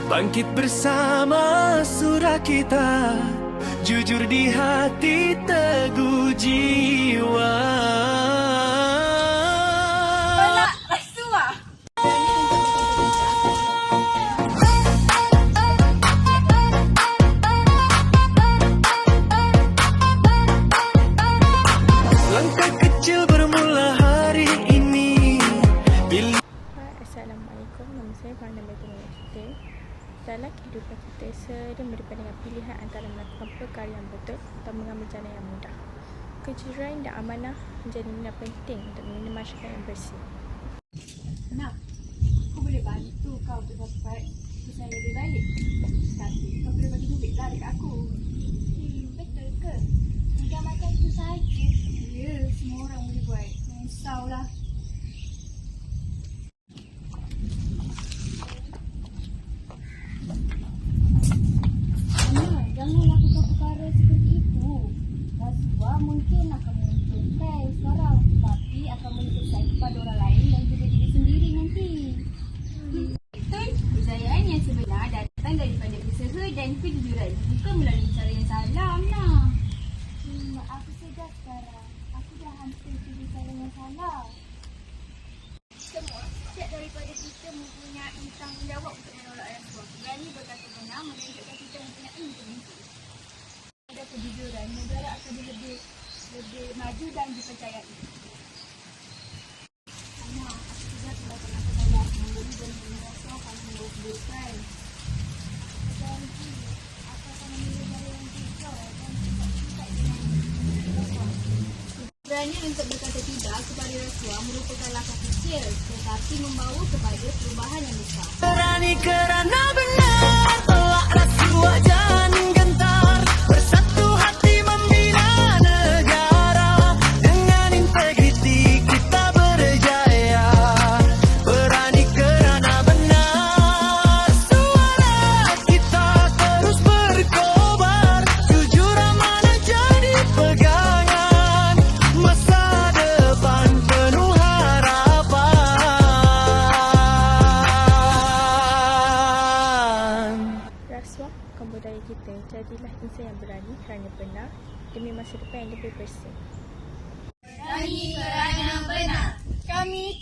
Bangkit bersama surah kita, jujur di hati, teguh jiwa. Langkah kecil bermula hari ini. Assalamualaikum, nama saya Fahna Betulina. Dalam kehidupan kita sering berdepan dengan pilihan antara melakukan perkara yang betul atau mengambil jalan yang mudah. Kejujuran dan amanah menjadi nilai penting untuk membina masyarakat yang bersih. Nak, aku boleh bantu kau untuk dapat keputusan lebih baik. Tapi kau perlu bagi duit lah dekat aku. Betul ke? Mudah macam itu saja. Ya, semua orang boleh buat. Jangan risaulah. Jangan lakukan perkara seperti itu. Rasuah mungkin akan menguntungkan sekarang, tetapi akan menyesatkan kepada orang lain dan juga diri sendiri nanti. Betul, kejayaan yang sebenar datang daripada usaha dan kejujuran, bukan melalui cara yang salah, Amna. Aku sedar sekarang. Aku dah hampir pilih cara yang salah. Semua setiap daripada kita mempunyai tanggungjawab untuk menolak rasuah. Berani berkata benar menunjukkan kita mempunyai integritas. Ada kejujuran, negara akan lebih maju dan dipercayai. Ana, aku sudah telah pernah memberi dan merasuah kami membuatkan. Janji, aku akan memilih cara yang bijak dan tidak dengan rasuah. Berani untuk berkata tidak kepada rasuah merupakan langkah kecil, tetapi membawa kepada perubahan yang besar. Berani kerana benar, tolak rasuah jangan gentar. Bersatu hati membina negara, dengan integriti kita berjaya. Berani kerana benar, suara kita terus berkobar. Jujur amanah jadi pegangan, masa depan penuh harapan. Rasuah bukan budaya kita. Jadilah insan yang berani kerana benar demi masa depan yang lebih bersih. Berani kerana benar. Kami